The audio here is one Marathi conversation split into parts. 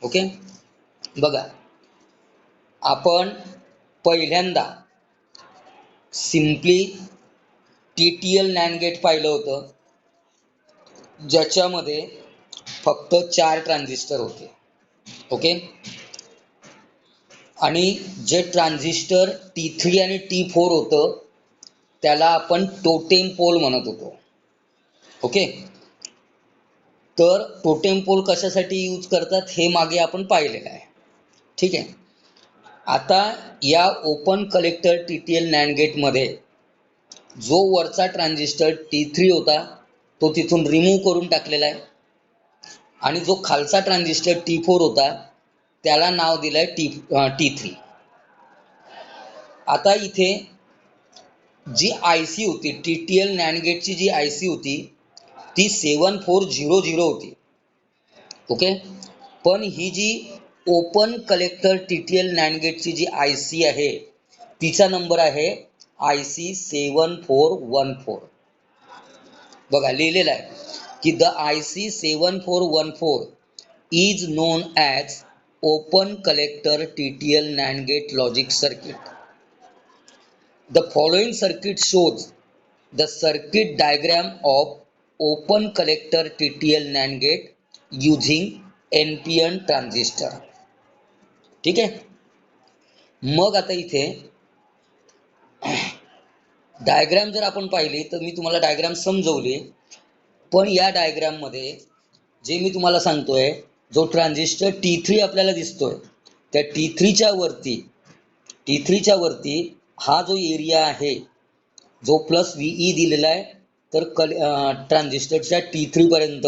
ओके, बघा आपण पहिल्यांदा सिम्पली TTL NAND गेट पाहिलं होतं, ज्याच्यामध्ये फक्त 4 ट्रान्झिस्टर होते. ओके, आणि जे ट्रान्झिस्टर T3 आणि T4 होतं त्याला आपण टोटेम पोल म्हणत होतो. ओके, तर टोटेम पोल कशासाठी यूज करतात हे मागे आपण पाहिलेलं आहे. ठीक आहे, आता या ओपन कलेक्टर TTL NAND गेटमध्ये जो वरचा ट्रान्झिस्टर T3 होता तो तिथून रिमूव्ह करून टाकलेला आहे, आणि जो खालचा ट्रान्झिस्टर T4 होता त्याला नाव दिलंय T3. आता इथे जी IC होती TTL NAND गेटची, जी IC होती ती 7400 होती. ओके, पण ही जी ओपन कलेक्टर TTL NAND गेटची जी IC आहे तिचा नंबर आहे IC 7414. बघा लिहिलेलं आहे की the IC 7414 is known as open collector TTL NAND gate logic circuit. The following circuit shows the circuit diagram of open collector TTL NAND gate using NPN transistor. ठीक आहे, मग आता इथे डायग्राम जर आपण पाहिली तर मी तुम्हाला डायग्राम समजवली, पण या डायग्राम मध्ये जे मी तुम्हाला सांगतोय, जो ट्रान्झिस्टर T3 आपल्याला दिसतोय त्या T3च्या वरती हा जो एरिया आहे जो प्लस VE दिलेला आहे, तर ट्रान्झिस्टरच्या T3 पर्यंत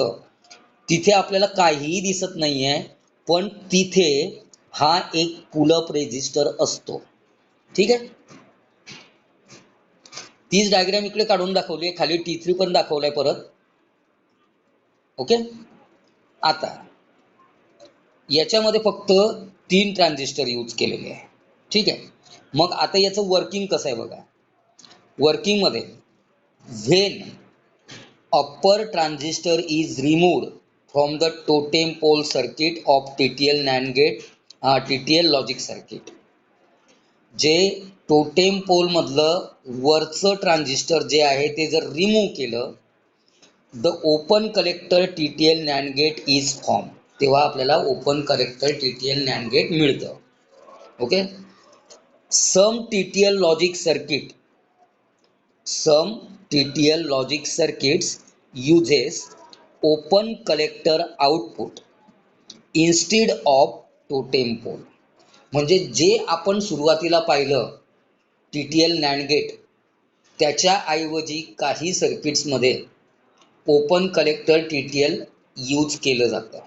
तिथे आपल्याला काहीही दिसत नाहीये, पण तिथे हा एक पुलअप रेझिस्टर असतो. ठीक आहे, तीच डायग्राम इकडे काढून दाखवली आहे, खाली T3 पण दाखवलाय परत. ओके, आता याच्यामध्ये फक्त 3 ट्रान्झिस्टर यूज केलेले आहे. ठीक आहे, मग आता याचं वर्किंग कसं आहे बघा. वर्किंग मध्ये when upper transistor is removed from the totem pole circuit of TTL NAND gate, TTL logic circuit, जे टोटेम पोल मधलं वरचं ट्रान्झिस्टर जे आहे ते जर रिमूव्ह केलं, the open collector TTL NAND gate is form, तेव्हा आपल्याला open collector TTL NAND gate मिळतं. Okay, some TTL logic circuits uses open collector output instead of totem pole. म्हणजे जे आपण सुरुवातीला पाहिलं TTL NAND गेट, त्याच्या ऐवजी काही सर्किट्स मध्ये ओपन कलेक्टर TTL यूज केलं जातं.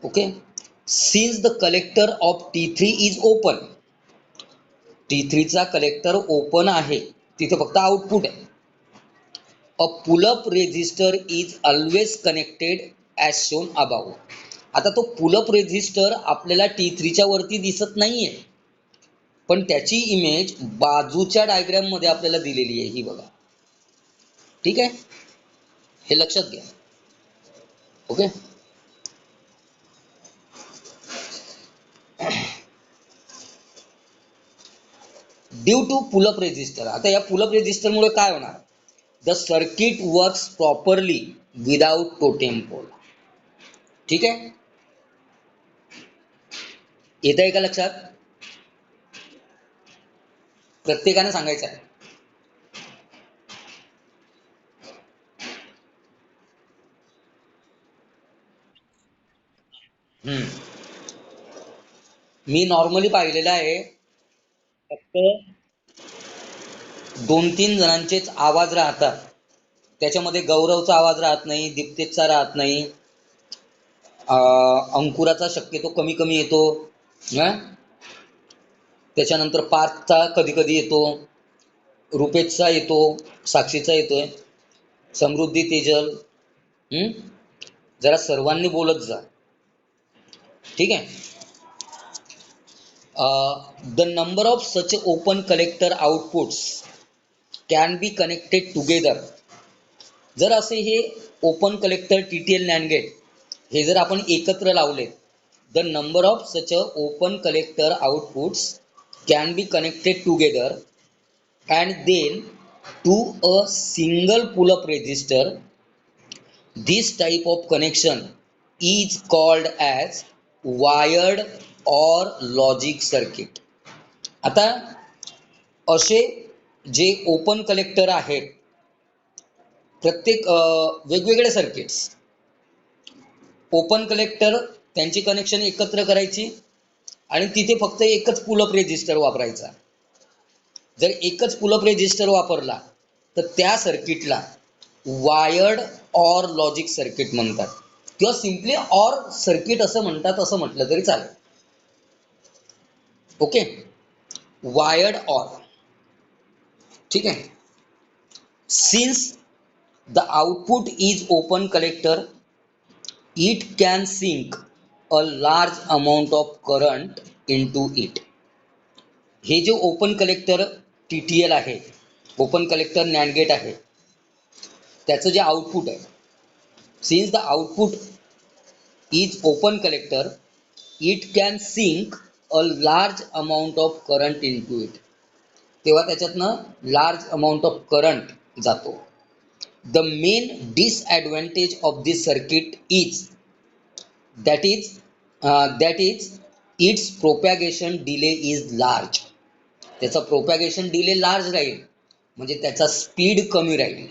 Okay, since the collector of T3 is open, T3 चा कलेक्टर ओपन आहे, तिथे फक्त आउटपुट आहे. A pull up resistor is always connected as shown above. आता तो पुलअप रेझिस्टर आपल्याला T3च्या वरती दिसत नाहीये, पण त्याची इमेज बाजूच्या डायग्राम मध्ये आपल्याला दिलेली आहे, ही बघा. ठीक आहे, हे लक्षात घ्या. Okay, due to pull up resistor. आता या पुलअप रेझिस्टर मुळे काय होणार, the circuit works properly without totem pole. ठीक आहे, येत आहे का लक्षात? प्रत्येकाने सांगायचं आहे. मी नॉर्मली पाहिलेलं आहे, फक्त 2-3 जणांचेच आवाज राहतात, त्याच्यामध्ये गौरवचा आवाज राहत नाही, दीप्तेशचा राहत नाही, अंकुराचा शक्यतो कमी कमी येतो, त्याच्यानंतर पार्थचा कधी कधी येतो, रुपेशचा येतो, साक्षीचा येतोय, समृद्धी, तेजल. जरा सर्वांनी बोलत जा. ठीक आहे, the number of such open collector outputs can be connected together. जर असे हे open collector TTL NAND gate हे जर आपण एकत्र लावले, the number of such a open collector outputs can be connected together and then to a single pull-up register. This type of connection is called as wired or logic circuit. आता असे जे ओपन कलेक्टर आहेत, प्रत्येक वेगवेगळे सर्किट्स, ओपन कलेक्टर त्यांची कनेक्शन एकत्र करायची आणि तिथे फक्त एकच पुलअप रेजिस्टर वापरायचा. जर एकच पुलअप रेजिस्टर वापरला तर त्या सर्किटला वायर्ड ऑर लॉजिक सर्किट म्हणतात, किंवा सिम्पली ऑर सर्किट असं म्हणतात, असं म्हटलं तरी चालेल. Okay, wired or. ठीक आहे. Since the output is open collector, it can sink a large amount of current into it. हे जे ओपन कलेक्टर TTL आहे, ओपन कलेक्टर नॅन्ड गेट आहे, त्याचं जे आउटपुट आहे, since the output is open collector, it can sink a large amount of current into it. तेव्हा त्याच्यातनं लार्ज अमाऊंट ऑफ करंट जातो. The main disadvantage of this circuit is that is it's propagation delay is large. त्याचा प्रोपॅगेशन डिले लार्ज राहील, म्हणजे त्याचा स्पीड कमी राहील.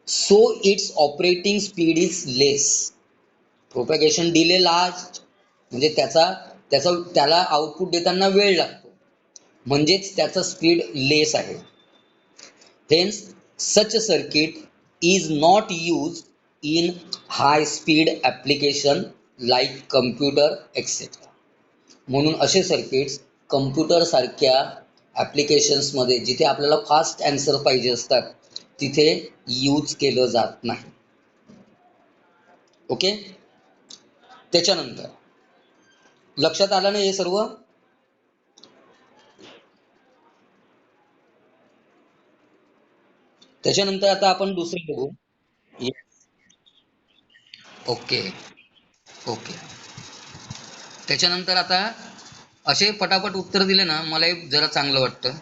So it's operating speed is less. Propagation delay large म्हणजे त्याला आउटपुट देताना वेळ लागतो, म्हणजेच त्याचा स्पीड लेस आहे. Hence such circuit is not use in high speed application like computer etcetera. म्हणून असे सर्किट्स कम्प्युटरसारख्या ॲप्लिकेशन्समध्ये, जिथे आपल्याला फास्ट ॲन्सर पाहिजे असतात, तिथे यूज केलं जात नाही. ओके, त्याच्यानंतर लक्षात आलं ना हे सर्व? त्याच्यानंतर आता आपण दुसरे बघू. ओके ओके, त्याच्यानंतर आता असे पटापट उत्तर दिले ना, मलाही जरा चांगलं वाटतं.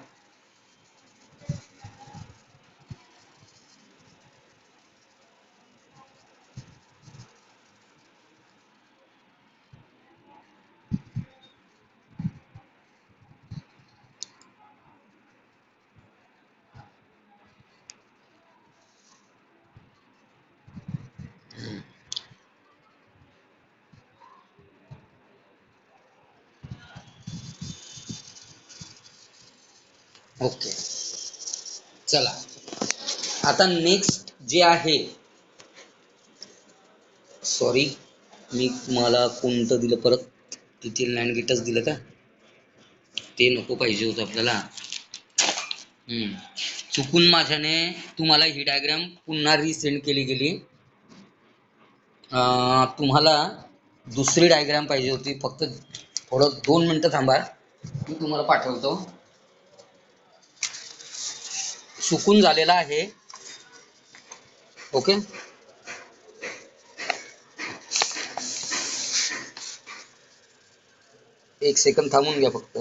ओके, चला आता नेक्स्ट जे आहे, सॉरी मी मला कोणतं दिलं परत, तिथे लँड गेटच दिलं का? ते नको पाहिजे होतं आपल्याला. चुकून माझ्याने तुम्हाला ही डायग्राम पुन्हा रिसेंड केली गेली. तुम्हाला दुसरी डायग्राम पाहिजे होती. फक्त थोडं 2 मिनटं थांबा, मी तुम्हाला पाठवतो. चुकून झालेला आहे. ओके, एक सेकंद थांबून घ्या फक्त.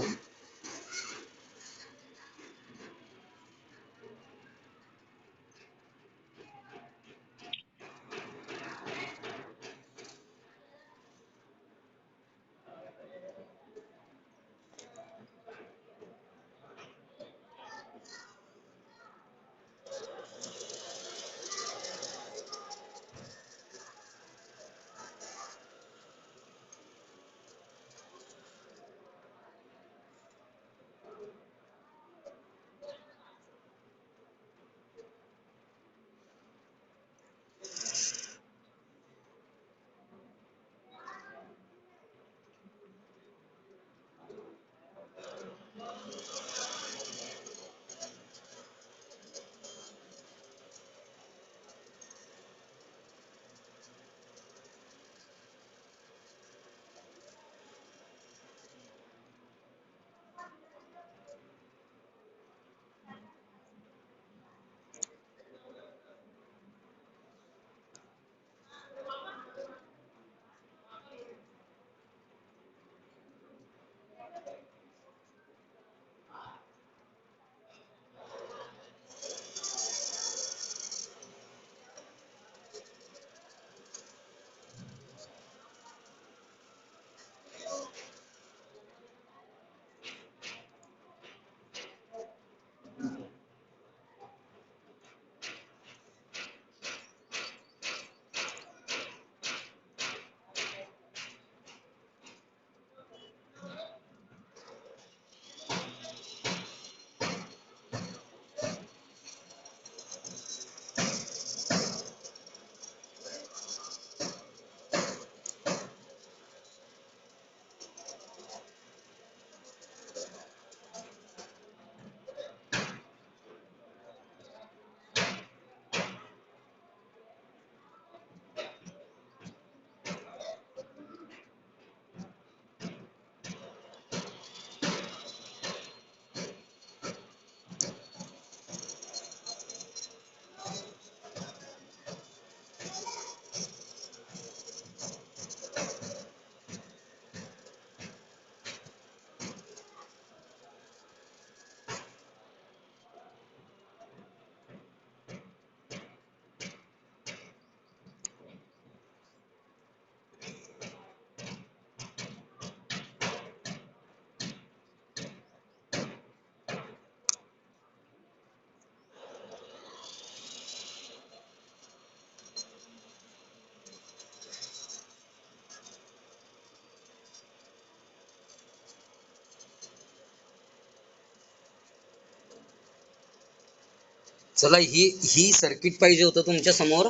चला, ही सर्किट पाहिजे होतं तुमच्या समोर.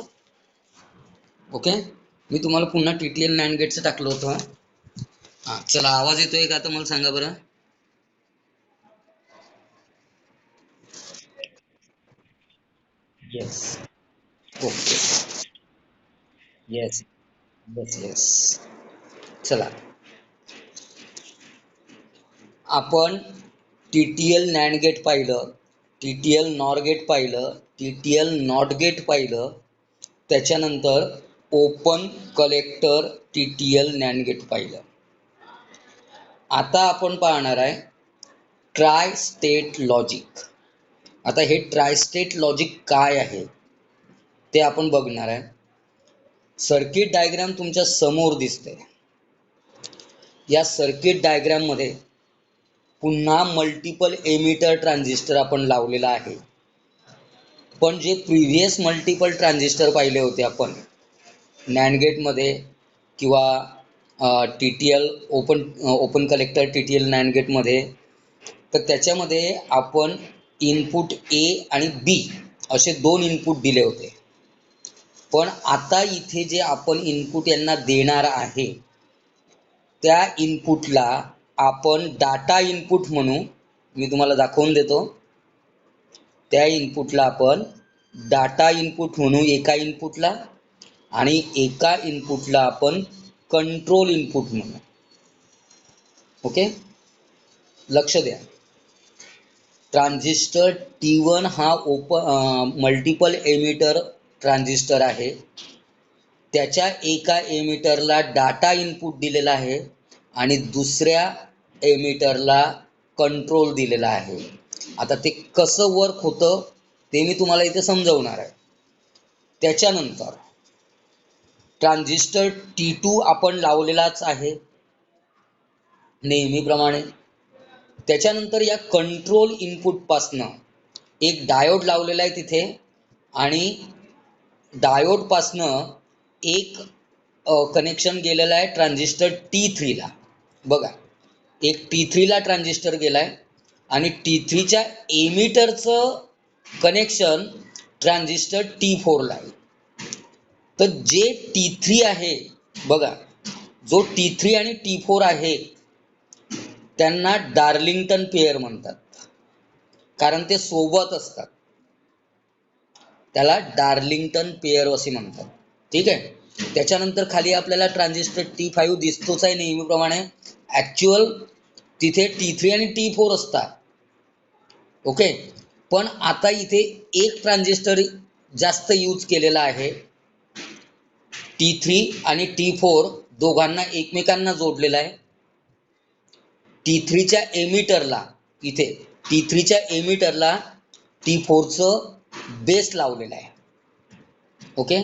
ओके, मी तुम्हाला पुन्हा टीटीएल नॅन्ड गेटचं टाकलं होतं. हा चला, आवाज येतोय का आता मला सांगा बरं. Yes. Okay. Yes yes yes. चला, आपण टीटीएल नॅन्ड गेट पाहिलं, टीटीएल नॉर गेट पाहिलं, टीटीएल नॉट गेट पाहिलं, त्याच्यानंतर open collector TTL NAND gate पाहिलं. आता आपण पाहणार आहे ट्राय स्टेट लॉजिक. आता हे ट्राय स्टेट लॉजिक काय आहे ते आपण बघणार आहे. सर्किट डायग्राम तुमच्या समोर दिसते. या सर्किट डायग्राम मध्ये पुन्हा मल्टिपल एमिटर ट्रान्झिस्टर आपण लावलेला आहे. पण जे प्रिव्हियस मल्टिपल ट्रान्झिस्टर पाहिले होते आपण नॅन्ड गेटमध्ये किंवा T T L open collector T T L NAND गेटमध्ये, तर त्याच्यामध्ये आपण इनपुट ए आणि बी असे दोन इनपुट दिले होते. पण आता इथे जे आपण इनपुट यांना देणार आहे त्या इनपुटला आपण डाटा इनपुट म्हणू. मी तुम्हाला दाखवून देतो. त्या इनपुटला आपण डाटा इनपुट म्हणू एका इनपुटला, आणि एका इनपुटला आपण कंट्रोल इनपुट म्हणू. ओके, लक्ष द्या. ट्रान्झिस्टर T1 हा मल्टिपल एमिटर ट्रान्झिस्टर आहे. त्याच्या एका एमिटरला डाटा इनपुट दिलेला आहे आणि दुसऱ्या एमिटरला कंट्रोल दिलेला आहे. आता ते कसं वर्क होतं ते मी तुम्हाला इथे समजवणार आहे. त्याच्यानंतर ट्रान्झिस्टर T2 आपण लावलेलाच आहे नेहमीप्रमाणे. त्याच्यानंतर या कंट्रोल इनपुटपासनं एक डायोड लावलेला आहे तिथे, आणि डायोडपासनं एक कनेक्शन गेलेलं आहे ट्रान्झिस्टर T3 ला. बघा, एक T3 ला ट्रान्झिस्टर गेलाय आणि T3 च्या एमिटरचं कनेक्शन ट्रान्झिस्टर T4 ला आहे. तर जे T3 आहे, बघा, जो T3 आणि T4 आहे त्यांना डार्लिंग्टन पेअर म्हणतात, कारण ते सोबत असतात. त्याला डार्लिंग्टन पेअर असे म्हणतात. ठीक आहे. त्याच्यानंतर खाली आपल्याला ट्रान्झिस्टर T5 दिसतोच आहे नेहमीप्रमाणे. ॲक्च्युअल तिथे T3 आणि T4 असतात. ओके, पण आता इथे एक ट्रान्झिस्टर जास्त यूज केलेला आहे. T3 आणि T4 दोघांना एकमेकांना जोडलेला आहे. T3 च्या एमिटरला, इथे T3 च्या एमिटरला T4चं बेस लावलेला आहे. ओके,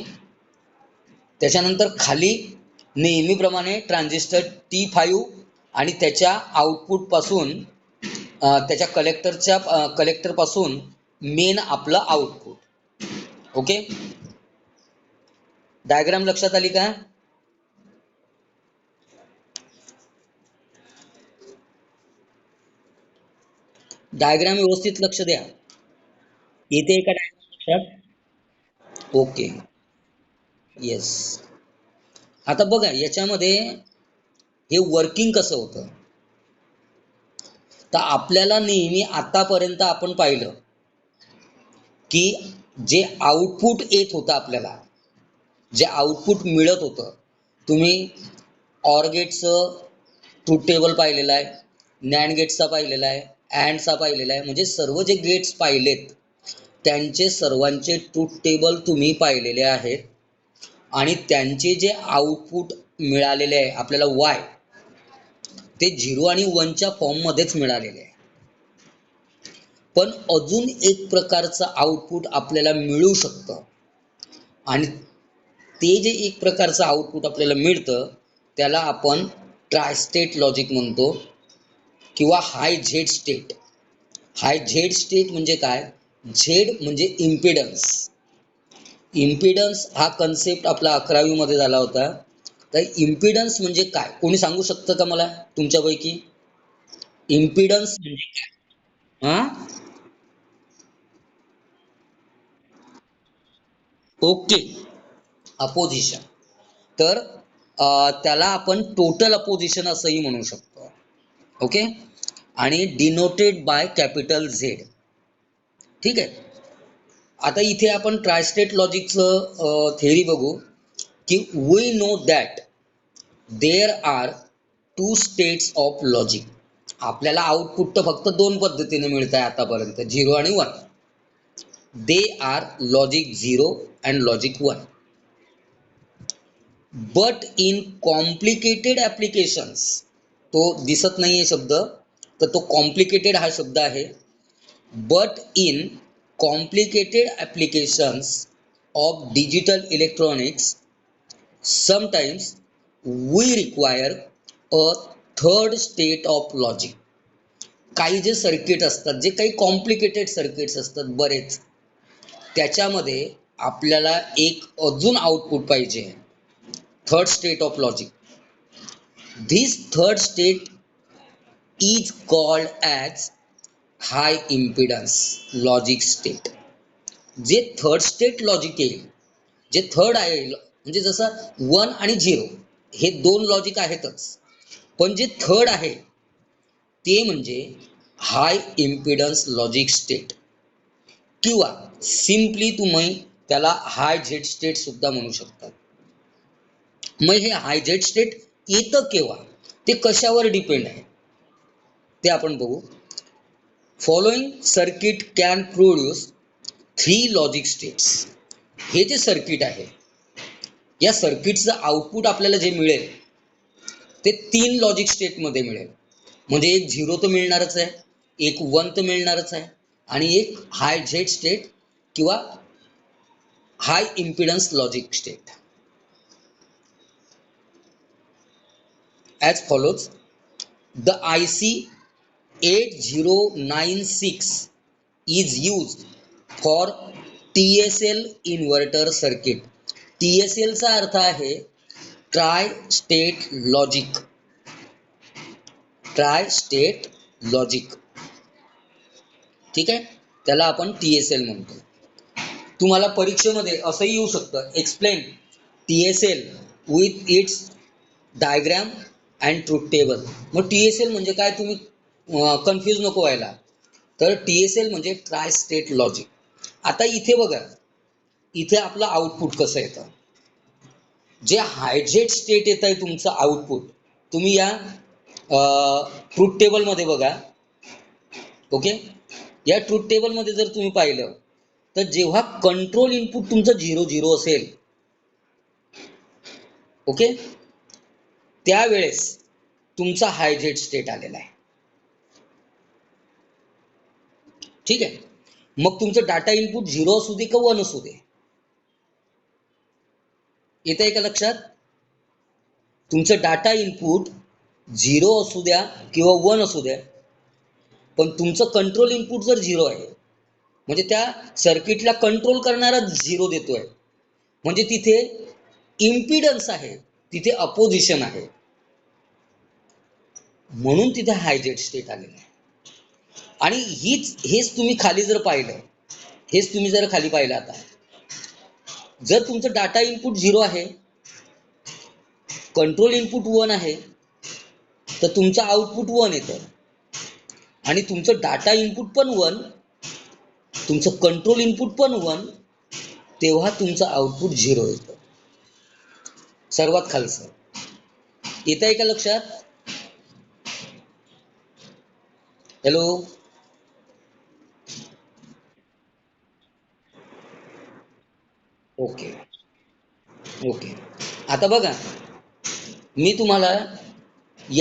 त्याच्यानंतर खाली नेहमीप्रमाणे ट्रान्झिस्टर T5 आणि त्याच्या आउटपुटपासून त्याच्या कलेक्टरपासून मेन आपलं आउटपुट. ओके, डायग्राम लक्षात आली का? डायग्राम व्यवस्थित लक्ष द्या. येते एका डायग्राम लक्षात? Okay, yes. आता बघा याच्यामध्ये हे वर्किंग कसं होतं. तर आपल्याला नेहमी आतापर्यंत आपण पाहिलं की जे आउटपुट येत होतं, आपल्याला जे आउटपुट मिळत होतं, तुम्ही ऑर गेटचं ट्रूथ टेबल पाहिलेलं आहे, नॅन्ड गेट्सचा पाहिलेला आहे, अँडचा पाहिलेला आहे. म्हणजे सर्व जे गेट्स पाहिलेत त्यांचे सर्वांचे ट्रूथ टेबल तुम्ही पाहिलेले आहेत, आणि त्यांचे जे आउटपुट मिळालेले आहे आपल्याला वाय, ते 0 आणि 1च्या फॉर्ममध्येच मिळालेले आहे. पण अजून एक प्रकारचं आउटपुट आपल्याला मिळू शकतं, आणि ते जे एक प्रकारचं आउटपुट आपल्याला मिळतं त्याला आपण ट्रायस्टेट लॉजिक म्हणतो, किंवा हाय झेड स्टेट. हाय झेड स्टेट म्हणजे काय? झेड म्हणजे इम्पिडन्स. इम्पिडन्स हा कन्सेप्ट आपला 11वी मध्ये झाला होता. तर इम्पिडन्स म्हणजे काय, कोणी सांगू शकतं का मला तुमच्यापैकी? इम्पिडन्स म्हणजे काय? हा, ओके. अपोजिशन. तर त्याला आपण टोटल अपोजिशन असंही म्हणू शकतो. ओके. आणि डिनोटेड बाय कॅपिटल झेड. ठीक आहे. आता इथे आपण ट्रायस्टेट लॉजिकचं थेअरी बघू की we know that there are two states of logic. आपल्याला आउटपुट तर फक्त दोन पद्धतीने मिळत आहे आतापर्यंत, 0 आणि 1. They are logic 0 and logic 1. But in complicated applications, तो दिसत नाही आहे शब्द, तर तो कॉम्प्लिकेटेड हा शब्द आहे. But in complicated applications of digital electronics sometimes we require a third state of logic. काही जे सर्किट असतात, जे काही कॉम्प्लिकेटेड सर्किट्स असतात बरेच, त्याच्यामध्ये आपल्याला एक अजून आउटपुट पाहिजे, third state of logic. This third state is called as high impedance logic state. जे थर्ड स्टेट लॉजिक येईल, जे थर्ड आहे, म्हणजे जसं 1 आणि 0 हे दोन लॉजिक आहेतच, पण जे थर्ड आहे ते म्हणजे हाय इम्पिडन्स लॉजिक स्टेट, किंवा सिम्पली तुम्ही त्याला हाय झेड स्टेट सुद्धा म्हणू शकतात. मग हे हाय झेड स्टेट येतं केव्हा, ते कशावर डिपेंड आहे ते आपण बघू. Following circuit can produce 3 logic states. हे जे सर्किट आहे, या सर्किटचं आउटपुट आपल्याला जे मिळेल ते 3 लॉजिक स्टेटमध्ये मिळेल. म्हणजे एक 0 तर मिळणारच आहे, एक 1 तर मिळणारच आहे, आणि एक हाय झेड स्टेट किंवा high impedance logic state. As follows. The IC 8096 is used for TSL inverter circuit. TSL चा अर्थ आहे tri state logic. Tri state logic. ठीक आहे, त्याला आपण TSL म्हणतो. तुम्हाला परीक्षेमध्ये असंही येऊ शकतं, explain TSL with its diagram and truth table. मग TSL म्हणजे काय, तुम्ही कन्फ्यूज नको व्हायला. तर TSL म्हणजे ट्राय स्टेट लॉजिक. आता इथे बघा, इथे आपलं आउटपुट कसं येतं. जे हायजेट स्टेट येत आहे तुमचं आउटपुट, तुम्ही या ट्रूथ टेबलमध्ये बघा. ओके. या ट्रूथ टेबलमध्ये जर तुम्ही पाहिलं तर जेव्हा कंट्रोल इनपुट तुमचं 0 असेल, ओके, त्यावेळेस तुमचा हायजेट स्टेट आलेला आहे. ठीक आहे. मग तुमचं डाटा इनपुट 0 असू दे का 1 असू दे, येत आहे का लक्षात. तुमचं डाटा इनपुट 0 असू द्या किंवा 1 असू द्या, पण तुमचं कंट्रोल इनपुट जर 0 आहे, म्हणजे त्या सर्किटला कंट्रोल करणारा 0 देतोय, म्हणजे तिथे इम्पिडन्स आहे, तिथे अपोजिशन आहे, म्हणून तिथे हायजेट स्टेट आलेलं आहे. आणि हेच तुम्ही खाली जर पाहिलं, हेच तुम्ही जर खाली पाहिलं, आता जर तुमचं डाटा इनपुट 0 आहे, कंट्रोल इनपुट 1 आहे, तर तुमचं आउटपुट 1 येतं. आणि तुमचं डाटा इनपुट पण 1, तुमचं कंट्रोल इनपुट पण 1, तेव्हा तुमचं आउटपुट 0 येतं. सर्वात खालचं येत आहे का लक्षात. हॅलो. ओके. ओके. आता बघा, मी तुम्हाला